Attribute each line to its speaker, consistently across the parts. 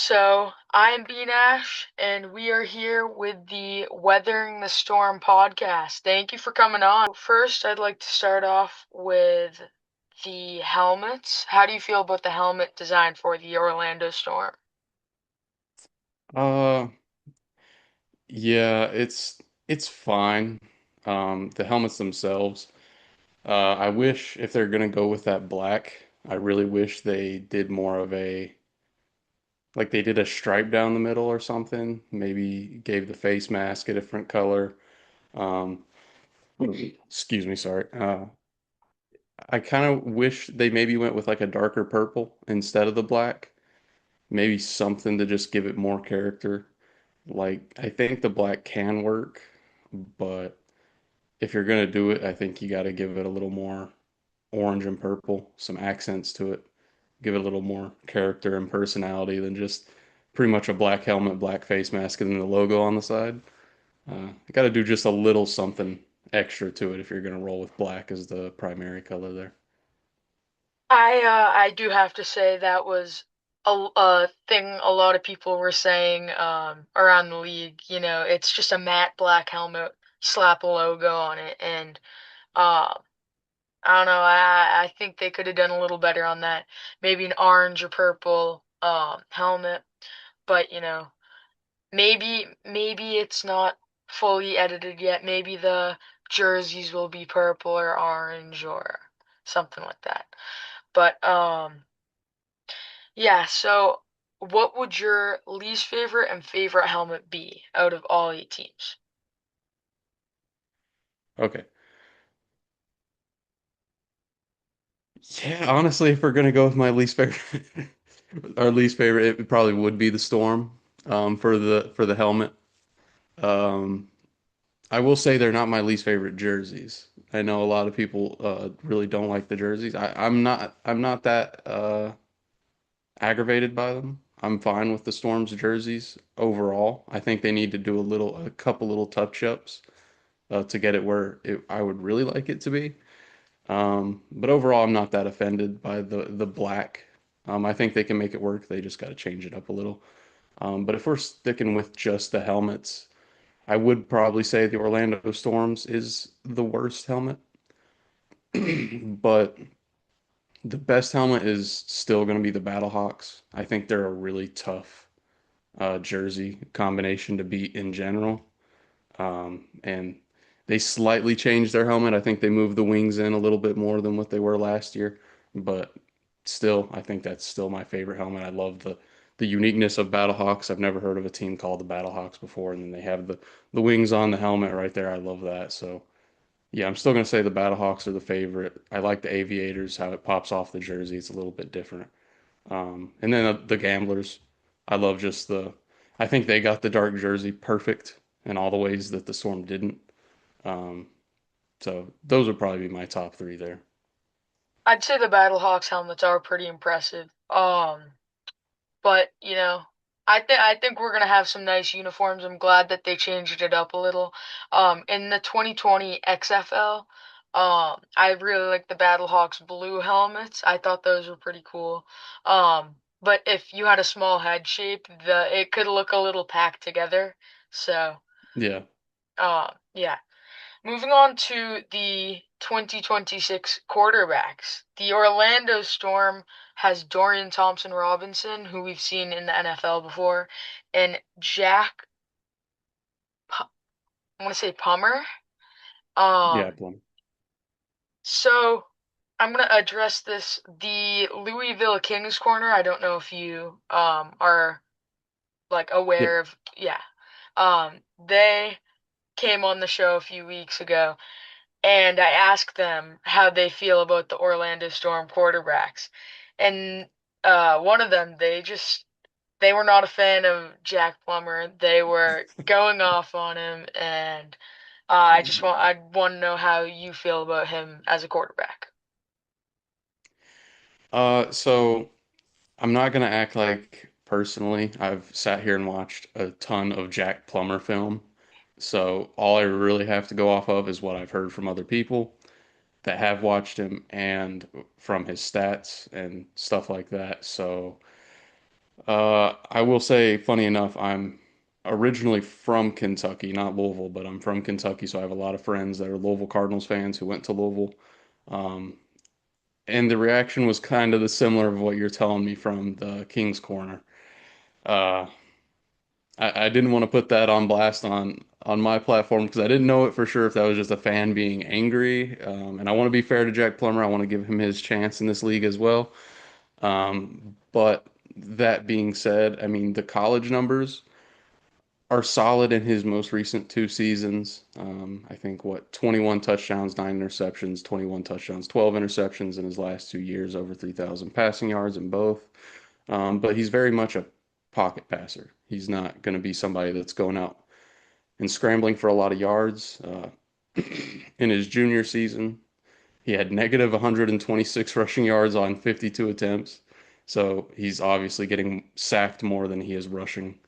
Speaker 1: I'm B Nash, and we are here with the Weathering the Storm podcast. Thank you for coming on. First, I'd like to start off with the helmets. How do you feel about the helmet design for the Orlando Storm?
Speaker 2: Uh, yeah, it's fine. The helmets themselves. I wish if they're gonna go with that black, I really wish they did more of a like they did a stripe down the middle or something. Maybe gave the face mask a different color. Um, excuse me, sorry. I kind of wish they maybe went with like a darker purple instead of the black. Maybe something to just give it more character. Like I think the black can work, but if you're gonna do it, I think you got to give it a little more orange and purple, some accents to it, give it a little more character and personality than just pretty much a black helmet, black face mask, and then the logo on the side. You got to do just a little something extra to it if you're gonna roll with black as the primary color there.
Speaker 1: I do have to say that was a thing a lot of people were saying around the league. It's just a matte black helmet, slap a logo on it, and uh, I don't know. I think they could have done a little better on that. Maybe an orange or purple helmet, but maybe it's not fully edited yet. Maybe the jerseys will be purple or orange or something like that. But yeah, so what would your least favorite and favorite helmet be out of all eight teams?
Speaker 2: Okay. Yeah, honestly, if we're gonna go with my least favorite, our least favorite, it probably would be the Storm, for the helmet. Um, I will say they're not my least favorite jerseys. I know a lot of people really don't like the jerseys. I'm not that aggravated by them. I'm fine with the Storm's jerseys overall. I think they need to do a couple little touch-ups to get it where I would really like it to be. But overall, I'm not that offended by the black. I think they can make it work. They just got to change it up a little. But if we're sticking with just the helmets, I would probably say the Orlando Storms is the worst helmet. But the best helmet is still going to be the Battlehawks. I think they're a really tough jersey combination to beat in general. And they slightly changed their helmet. I think they moved the wings in a little bit more than what they were last year. But still, I think that's still my favorite helmet. I love the uniqueness of Battlehawks. I've never heard of a team called the Battlehawks before, and then they have the wings on the helmet right there. I love that. So yeah, I'm still gonna say the Battlehawks are the favorite. I like the Aviators, how it pops off the jersey. It's a little bit different. And then the Gamblers. I love just I think they got the dark jersey perfect in all the ways that the Storm didn't. Um, so those would probably be my top three there.
Speaker 1: I'd say the Battlehawks helmets are pretty impressive. But I think we're gonna have some nice uniforms. I'm glad that they changed it up a little. In the 2020 XFL, I really like the Battlehawks blue helmets. I thought those were pretty cool. But if you had a small head shape, the it could look a little packed together. So,
Speaker 2: Yeah.
Speaker 1: yeah. Moving on to the 2026 quarterbacks. The Orlando Storm has Dorian Thompson Robinson, who we've seen in the NFL before, and I want to say Pummer.
Speaker 2: Yeah,
Speaker 1: Um,
Speaker 2: Plum.
Speaker 1: so I'm gonna address this. The Louisville Kings corner. I don't know if you are like
Speaker 2: Yeah.
Speaker 1: aware of. Yeah. They came on the show a few weeks ago and I asked them how they feel about the Orlando Storm quarterbacks. And one of them, they were not a fan of Jack Plummer. They were going off on him, and I want to know how you feel about him as a quarterback.
Speaker 2: So I'm not gonna act like personally I've sat here and watched a ton of Jack Plummer film. So all I really have to go off of is what I've heard from other people that have watched him and from his stats and stuff like that. So I will say, funny enough, I'm originally from Kentucky, not Louisville, but I'm from Kentucky, so I have a lot of friends that are Louisville Cardinals fans who went to Louisville. Um, and the reaction was kind of the similar of what you're telling me from the King's Corner. Uh, I didn't want to put that on blast on my platform because I didn't know it for sure if that was just a fan being angry. And I want to be fair to Jack Plummer. I want to give him his chance in this league as well. But that being said, I mean, the college numbers are solid in his most recent two seasons. I think what 21 touchdowns, 9 interceptions, 21 touchdowns, 12 interceptions in his last 2 years, over 3,000 passing yards in both. But he's very much a pocket passer. He's not going to be somebody that's going out and scrambling for a lot of yards. In his junior season, he had negative 126 rushing yards on 52 attempts. So he's obviously getting sacked more than he is rushing.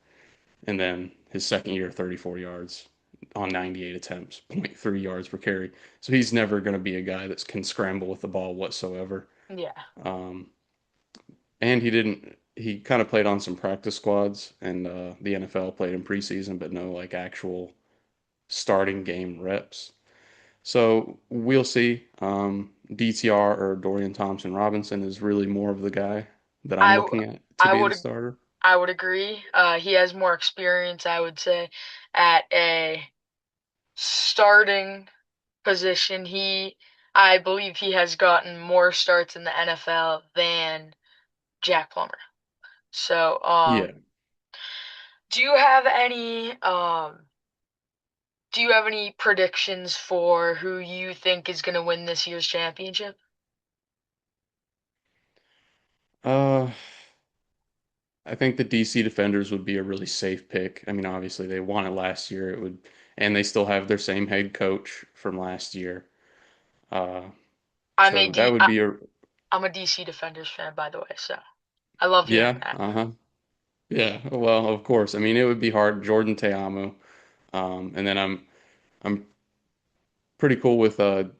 Speaker 2: And then his second year, 34 yards on 98 attempts, zero point 0.3 yards per carry. So he's never going to be a guy that can scramble with the ball whatsoever.
Speaker 1: Yeah.
Speaker 2: Um, and he kind of played on some practice squads, and the NFL played in preseason, but no like actual starting game reps. So we'll see. DTR or Dorian Thompson Robinson is really more of the guy that I'm
Speaker 1: I w-
Speaker 2: looking at to
Speaker 1: I
Speaker 2: be the
Speaker 1: would
Speaker 2: starter.
Speaker 1: I would agree. He has more experience, I would say, at a starting position. I believe he has gotten more starts in the NFL than Jack Plummer. So,
Speaker 2: Yeah.
Speaker 1: do you have any do you have any predictions for who you think is going to win this year's championship?
Speaker 2: Uh, I think the DC Defenders would be a really safe pick. I mean, obviously they won it last year. It would, and they still have their same head coach from last year. Uh,
Speaker 1: I'm a
Speaker 2: so that
Speaker 1: D
Speaker 2: would
Speaker 1: I,
Speaker 2: be a
Speaker 1: I'm a DC Defenders fan, by the way, so I love hearing
Speaker 2: yeah,
Speaker 1: that.
Speaker 2: uh-huh. Yeah, well, of course. I mean, it would be hard. Jordan Teamu. And then I'm pretty cool with the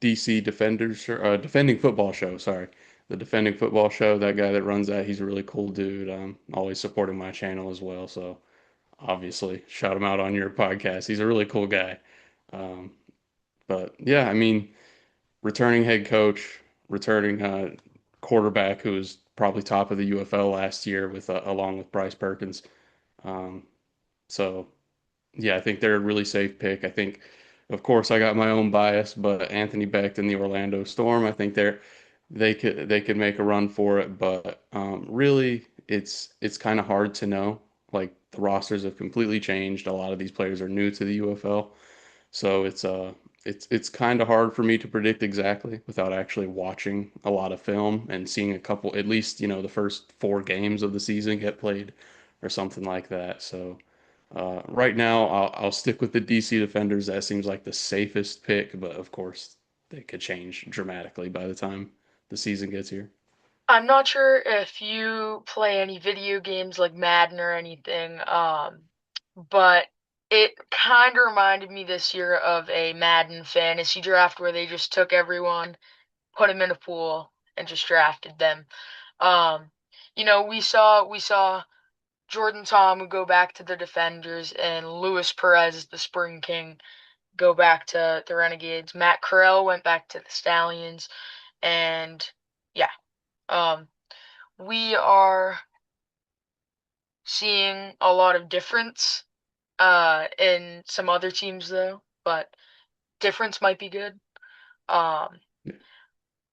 Speaker 2: DC Defenders defending football show, sorry. The defending football show, that guy that runs that, he's a really cool dude. Always supporting my channel as well, so obviously shout him out on your podcast. He's a really cool guy. Um, but yeah, I mean, returning head coach, returning quarterback who was probably top of the UFL last year with along with Bryce Perkins. Um, so yeah, I think they're a really safe pick. I think, of course, I got my own bias, but Anthony Becht and the Orlando Storm, I think they could make a run for it. But really, it's kind of hard to know. Like the rosters have completely changed. A lot of these players are new to the UFL, so it's kind of hard for me to predict exactly without actually watching a lot of film and seeing a couple, at least, the first 4 games of the season get played or something like that. So. Right now, I'll stick with the DC Defenders. That seems like the safest pick, but of course, they could change dramatically by the time the season gets here.
Speaker 1: I'm not sure if you play any video games like Madden or anything, but it kind of reminded me this year of a Madden fantasy draft where they just took everyone, put them in a pool, and just drafted them. Um, we saw Jordan Tom go back to the Defenders and Luis Perez, the Spring King, go back to the Renegades. Matt Corral went back to the Stallions, and yeah, um, we are seeing a lot of difference in some other teams though, but difference might be good. Um,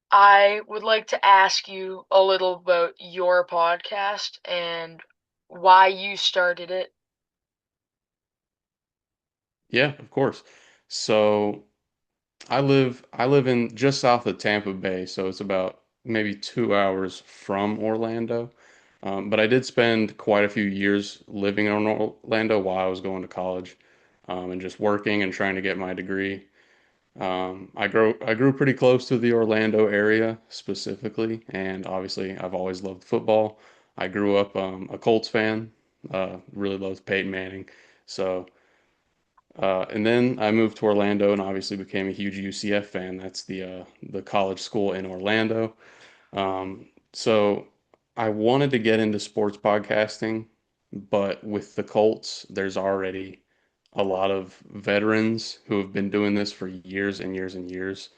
Speaker 1: I would like to ask you a little about your podcast and why you started it.
Speaker 2: Yeah, of course. So I live in just south of Tampa Bay, so it's about maybe 2 hours from Orlando. But I did spend quite a few years living in Orlando while I was going to college, and just working and trying to get my degree. I grew pretty close to the Orlando area specifically, and obviously I've always loved football. I grew up a Colts fan, really loved Peyton Manning. So, and then I moved to Orlando and obviously became a huge UCF fan. That's the college school in Orlando. So I wanted to get into sports podcasting, but with the Colts, there's already a lot of veterans who have been doing this for years and years and years,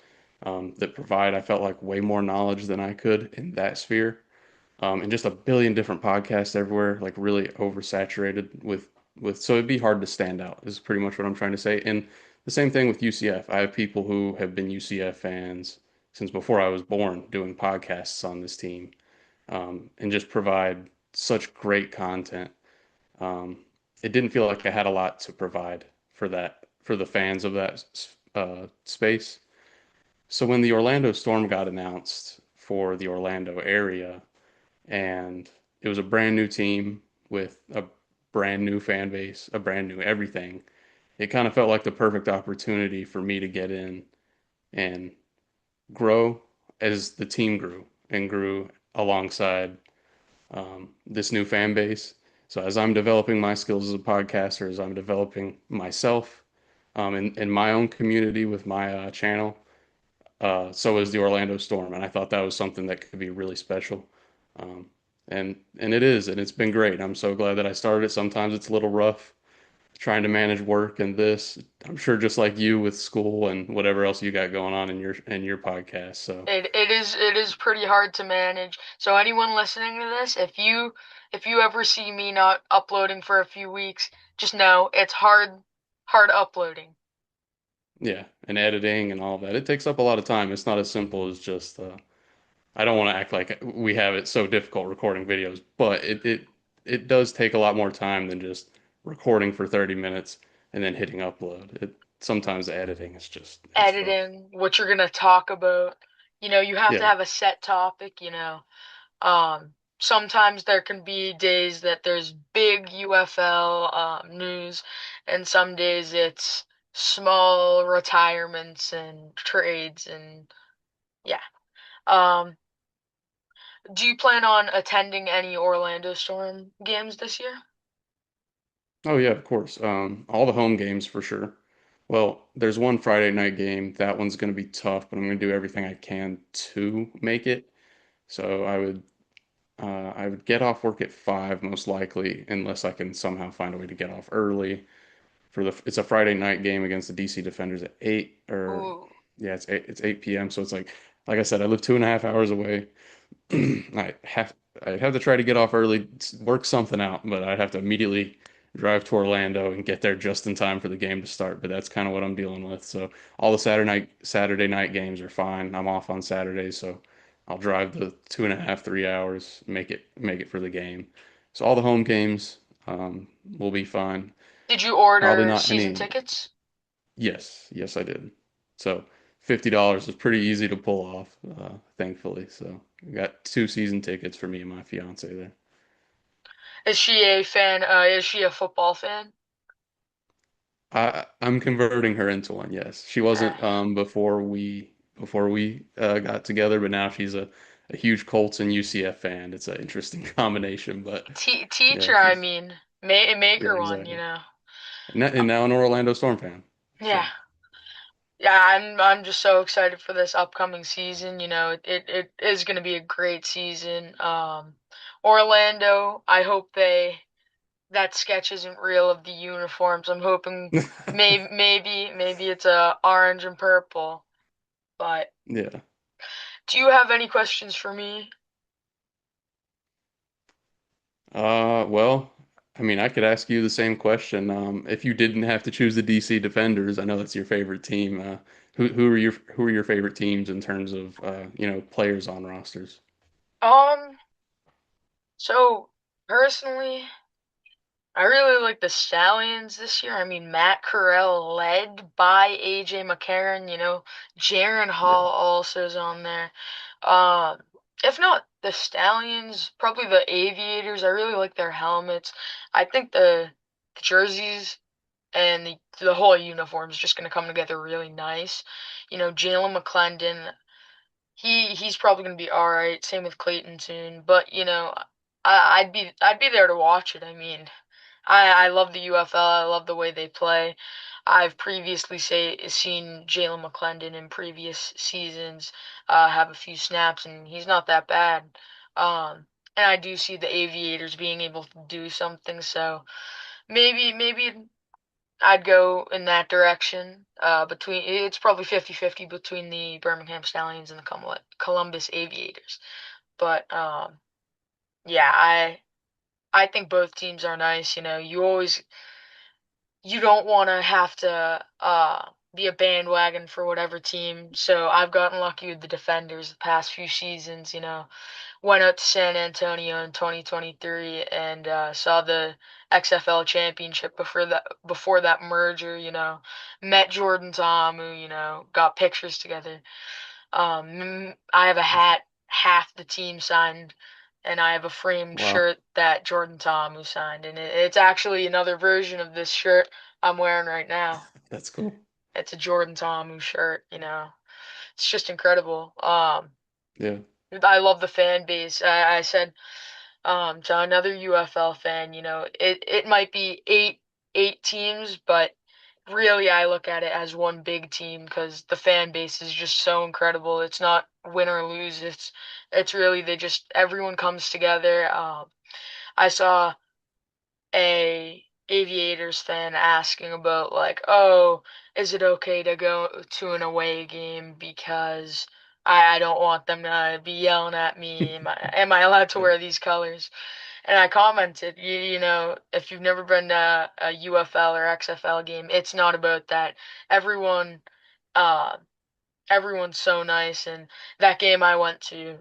Speaker 2: that provide, I felt like, way more knowledge than I could in that sphere. And just a billion different podcasts everywhere, like really oversaturated so it'd be hard to stand out, is pretty much what I'm trying to say. And the same thing with UCF. I have people who have been UCF fans since before I was born doing podcasts on this team, and just provide such great content. Um, it didn't feel like I had a lot to provide for the fans of that space. So when the Orlando Storm got announced for the Orlando area, and it was a brand new team with a brand new fan base, a brand new everything, it kind of felt like the perfect opportunity for me to get in and grow as the team grew and grew alongside, this new fan base. So as I'm developing my skills as a podcaster, as I'm developing myself, in my own community with my channel, so is the Orlando Storm, and I thought that was something that could be really special. Um, and it is, and it's been great. I'm so glad that I started it. Sometimes it's a little rough trying to manage work and this. I'm sure just like you with school and whatever else you got going on in your podcast. So
Speaker 1: It is pretty hard to manage. So anyone listening to this, if you ever see me not uploading for a few weeks, just know it's hard uploading.
Speaker 2: yeah, and editing and all that. It takes up a lot of time. It's not as simple as just I don't want to act like we have it so difficult recording videos, but it does take a lot more time than just recording for 30 minutes and then hitting upload. Sometimes the editing is just it's rough.
Speaker 1: Editing, what you're gonna talk about. You have to
Speaker 2: Yeah.
Speaker 1: have a set topic. Sometimes there can be days that there's big UFL news, and some days it's small retirements and trades and yeah. Um, do you plan on attending any Orlando Storm games this year?
Speaker 2: Oh yeah, of course. All the home games for sure. Well, there's one Friday night game. That one's going to be tough, but I'm going to do everything I can to make it. So I would get off work at 5 most likely, unless I can somehow find a way to get off early. It's a Friday night game against the DC Defenders at 8, or
Speaker 1: Ooh,
Speaker 2: yeah, it's 8 p.m. So it's like I said, I live 2.5 hours away. I have I'd have to try to get off early, work something out, but I'd have to immediately drive to Orlando and get there just in time for the game to start. But that's kind of what I'm dealing with. So all the Saturday night games are fine. I'm off on Saturdays, so I'll drive the 2.5, 3 hours, make it for the game. So all the home games, will be fine.
Speaker 1: did you
Speaker 2: Probably
Speaker 1: order
Speaker 2: not
Speaker 1: season
Speaker 2: any.
Speaker 1: tickets?
Speaker 2: Yes, I did. So $50 is pretty easy to pull off, thankfully. So I got 2 season tickets for me and my fiance there.
Speaker 1: Is she a fan? Is she a football fan?
Speaker 2: I'm converting her into one. Yes, she
Speaker 1: Uh,
Speaker 2: wasn't, before we got together, but now she's a huge Colts and UCF fan. It's an interesting combination, but yeah,
Speaker 1: teacher, I
Speaker 2: she's
Speaker 1: mean, make
Speaker 2: yeah,
Speaker 1: her one,
Speaker 2: exactly.
Speaker 1: Uh,
Speaker 2: And now an Orlando Storm fan.
Speaker 1: Yeah.
Speaker 2: So
Speaker 1: Yeah, I'm just so excited for this upcoming season. It is going to be a great season. Orlando, I hope that sketch isn't real of the uniforms. I'm hoping maybe it's orange and purple. But
Speaker 2: yeah.
Speaker 1: do you have any questions for me?
Speaker 2: Well, I mean, I could ask you the same question. If you didn't have to choose the DC Defenders, I know that's your favorite team. Who are your favorite teams in terms of players on rosters?
Speaker 1: Um, so personally, I really like the Stallions this year. I mean, Matt Corral led by AJ McCarron, Jaron
Speaker 2: Yeah.
Speaker 1: Hall also is on there. Uh, if not the Stallions, probably the Aviators. I really like their helmets. I think the jerseys and the whole uniform is just going to come together really nice. Jalen McClendon, he's probably going to be all right. Same with Clayton soon, but I'd be there to watch it. I mean, I love the UFL. I love the way they play. I've previously seen Jalen McClendon in previous seasons have a few snaps, and he's not that bad. Um, and I do see the Aviators being able to do something. So maybe I'd go in that direction. Between it's probably 50-50 between the Birmingham Stallions and the Columbus Aviators. But yeah, I think both teams are nice. You know, you don't want to have to be a bandwagon for whatever team. So I've gotten lucky with the Defenders the past few seasons. You know, went out to San Antonio in 2023 and saw the XFL championship before that merger. You know, met Jordan Ta'amu. You know, got pictures together. I have a hat half the team signed, and I have a framed
Speaker 2: Wow,
Speaker 1: shirt that Jordan Ta'amu signed, and it's actually another version of this shirt I'm wearing right now.
Speaker 2: that's cool.
Speaker 1: It's a Jordan Ta'amu shirt. You know, it's just incredible.
Speaker 2: Yeah,
Speaker 1: I love the fan base. I said to another UFL fan, you know, it might be eight teams, but really I look at it as one big team because the fan base is just so incredible. It's not win or lose. It's really they just everyone comes together. I saw a Aviators fan asking about like, oh, is it okay to go to an away game because I don't want them to be yelling at me. Am I allowed to
Speaker 2: yeah,
Speaker 1: wear these colors? And I commented, you know, if you've never been to a UFL or XFL game, it's not about that. Everyone, uh, everyone's so nice. And that game I went to,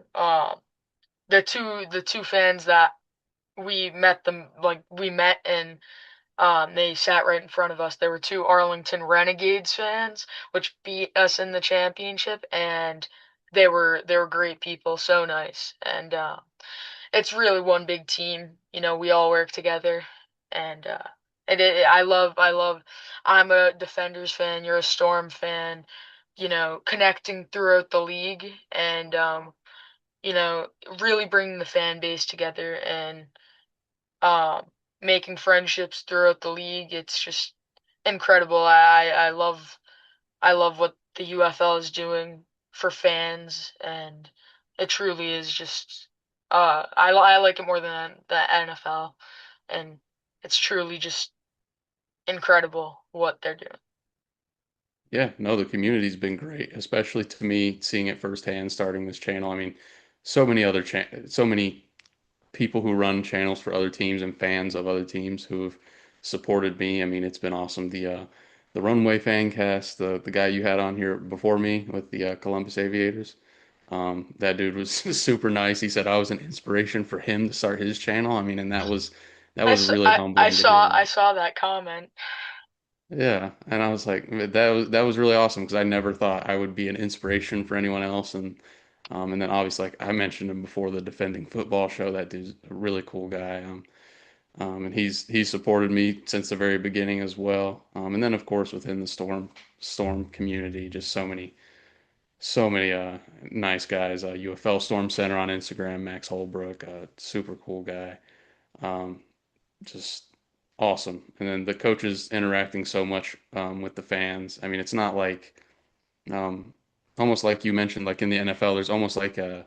Speaker 1: the two fans that we met and they sat right in front of us. There were two Arlington Renegades fans, which beat us in the championship, and they were great people, so nice. And it's really one big team. You know, we all work together, and I love. I'm a Defenders fan. You're a Storm fan. You know, connecting throughout the league, and you know, really bringing the fan base together and um, making friendships throughout the league. It's just incredible. I love what the UFL is doing for fans, and it truly is just I like it more than the NFL, and it's truly just incredible what they're doing.
Speaker 2: yeah. No, the community's been great, especially to me seeing it firsthand starting this channel. I mean, so many people who run channels for other teams and fans of other teams who have supported me. I mean, it's been awesome. The Runway fan cast, the guy you had on here before me with the Columbus Aviators. That dude was super nice. He said I was an inspiration for him to start his channel. I mean, and that
Speaker 1: I,
Speaker 2: was
Speaker 1: s-
Speaker 2: really
Speaker 1: I
Speaker 2: humbling to hear.
Speaker 1: I saw that comment.
Speaker 2: Yeah, and I was like, that was really awesome because I never thought I would be an inspiration for anyone else, and then obviously like I mentioned him before the defending football show. That dude's a really cool guy. And he's supported me since the very beginning as well. And then of course within the Storm community, just so many nice guys. UFL Storm Center on Instagram, Max Holbrook, super cool guy. Um, just awesome. And then the coaches interacting so much with the fans. I mean, it's not like um, almost like you mentioned, like in the NFL, there's almost like a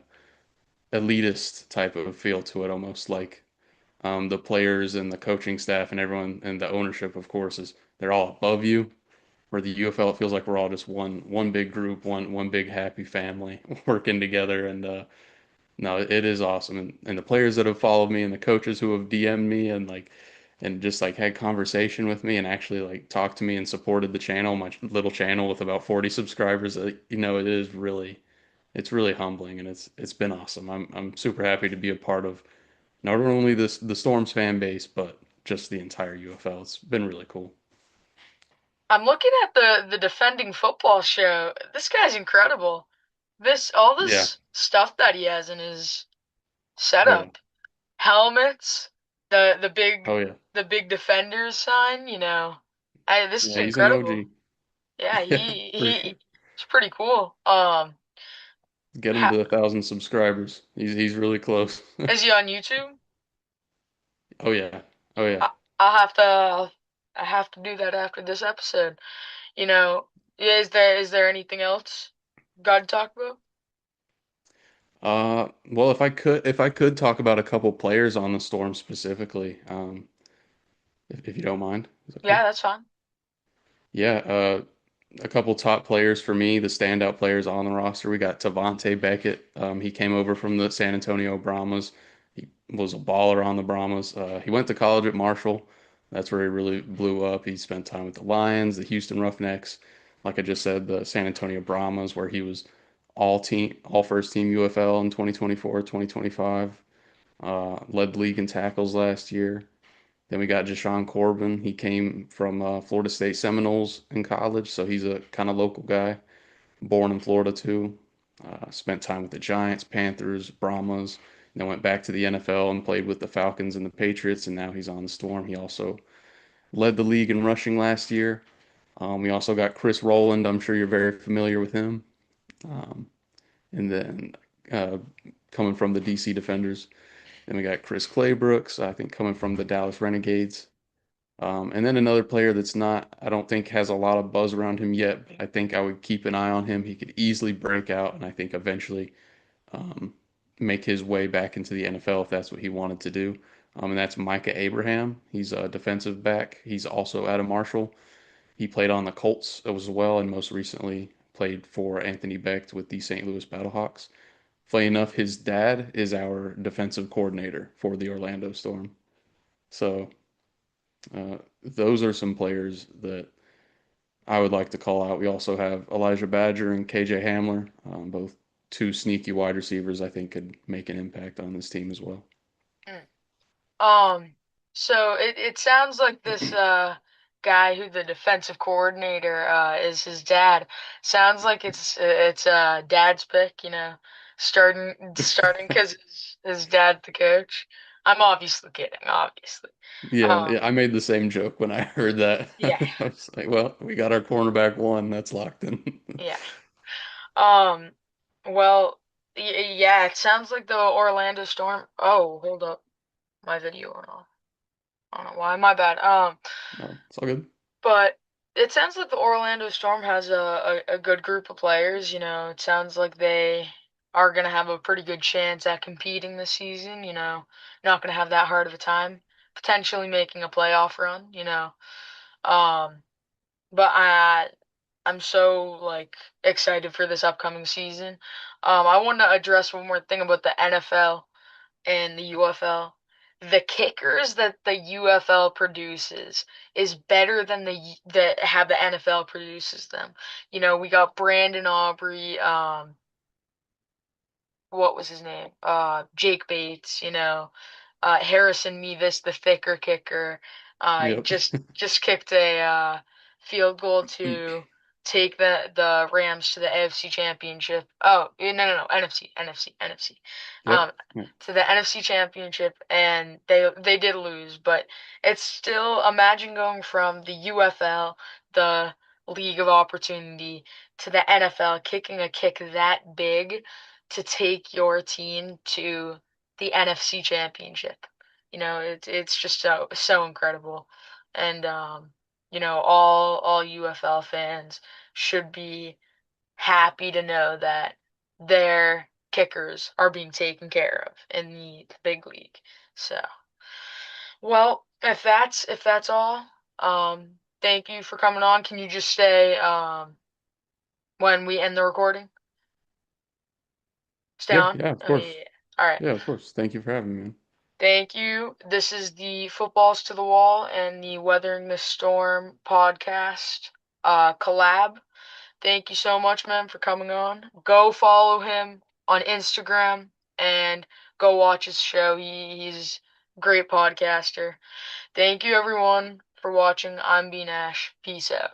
Speaker 2: elitist type of feel to it, almost like the players and the coaching staff and everyone and the ownership, of course, is they're all above you. Where the UFL, it feels like we're all just one big group, one big happy family working together. And no, it is awesome. And the players that have followed me and the coaches who have DM'd me and just like had conversation with me and actually like talked to me and supported the channel, my little channel with about 40 subscribers. It's really humbling and it's been awesome. I'm super happy to be a part of not only the Storms fan base, but just the entire UFL. It's been really cool.
Speaker 1: I'm looking at the defending football show. This guy's incredible. All
Speaker 2: Yeah.
Speaker 1: this stuff that he has in his
Speaker 2: Oh yeah.
Speaker 1: setup. Helmets, the big
Speaker 2: Oh yeah.
Speaker 1: the big defenders sign, you know. This is
Speaker 2: Yeah, he's an
Speaker 1: incredible.
Speaker 2: OG.
Speaker 1: Yeah,
Speaker 2: Yeah,
Speaker 1: he
Speaker 2: for sure.
Speaker 1: he it's pretty cool.
Speaker 2: Get him
Speaker 1: Ha,
Speaker 2: to 1,000 subscribers. He's really close.
Speaker 1: is he on YouTube?
Speaker 2: Oh yeah. Oh yeah.
Speaker 1: I, I'll have to do that after this episode. You know, yeah, is there anything else got to talk about?
Speaker 2: Well, if I could talk about a couple players on the Storm specifically, if you don't mind, is that
Speaker 1: Yeah,
Speaker 2: cool?
Speaker 1: that's fine.
Speaker 2: Yeah, a couple top players for me, the standout players on the roster. We got Tavante Beckett. He came over from the San Antonio Brahmas. He was a baller on the Brahmas. He went to college at Marshall. That's where he really blew up. He spent time with the Lions, the Houston Roughnecks, like I just said, the San Antonio Brahmas, where he was all first team UFL in 2024, 2025. Led the league in tackles last year. Then we got Jashawn Corbin. He came from Florida State Seminoles in college, so he's a kind of local guy, born in Florida too. Spent time with the Giants, Panthers, Brahmas, and then went back to the NFL and played with the Falcons and the Patriots, and now he's on the Storm. He also led the league in rushing last year. We also got Chris Rowland. I'm sure you're very familiar with him. Um, and then uh, coming from the DC Defenders. Then we got Chris Claybrooks, I think coming from the Dallas Renegades. And then another player that's not, I don't think has a lot of buzz around him yet, but I think I would keep an eye on him. He could easily break out, and I think eventually um, make his way back into the NFL if that's what he wanted to do. And that's Micah Abraham. He's a defensive back. He's also out of Marshall. He played on the Colts as well, and most recently played for Anthony Becht with the St. Louis Battlehawks. Funny enough, his dad is our defensive coordinator for the Orlando Storm. So those are some players that I would like to call out. We also have Elijah Badger and KJ Hamler, both two sneaky wide receivers I think could make an impact on this team as well.
Speaker 1: Mm. So it sounds like this guy who the defensive coordinator is his dad. Sounds like it's dad's pick, starting because his dad's the coach. I'm obviously kidding, obviously.
Speaker 2: Yeah,
Speaker 1: Um,
Speaker 2: yeah, I made the same joke when I heard that.
Speaker 1: yeah,
Speaker 2: I was like, well, we got our cornerback one, that's locked in.
Speaker 1: yeah. Um, well, yeah, it sounds like the Orlando Storm. Oh, hold up, my video went off. I don't know why. My bad.
Speaker 2: No, it's all good.
Speaker 1: But it sounds like the Orlando Storm has a good group of players. It sounds like they are going to have a pretty good chance at competing this season. Not going to have that hard of a time, potentially making a playoff run. Um, but I'm so like excited for this upcoming season. I want to address one more thing about the NFL and the UFL. The kickers that the UFL produces is better than that have the NFL produces them. We got Brandon Aubrey, what was his name? Jake Bates, Harrison Mevis, the thicker kicker,
Speaker 2: Yep.
Speaker 1: just kicked a field goal to take the Rams to the AFC Championship. Oh, no, NFC.
Speaker 2: Yep.
Speaker 1: Um,
Speaker 2: Yep.
Speaker 1: to the NFC Championship, and they did lose, but it's still imagine going from the UFL, the League of Opportunity, to the NFL, kicking a kick that big to take your team to the NFC Championship. It's just so incredible, and all UFL fans should be happy to know that their kickers are being taken care of in the big league. So, well, if that's all, thank you for coming on. Can you just say when we end the recording? Stay
Speaker 2: Yeah,
Speaker 1: on.
Speaker 2: yeah, of
Speaker 1: Oh yeah,
Speaker 2: course.
Speaker 1: yeah. All right.
Speaker 2: Yeah, of course. Thank you for having me, man.
Speaker 1: Thank you. This is the Footballs to the Wall and the Weathering the Storm podcast collab. Thank you so much, man, for coming on. Go follow him on Instagram and go watch his show. He's a great podcaster. Thank you, everyone, for watching. I'm B Nash. Peace out.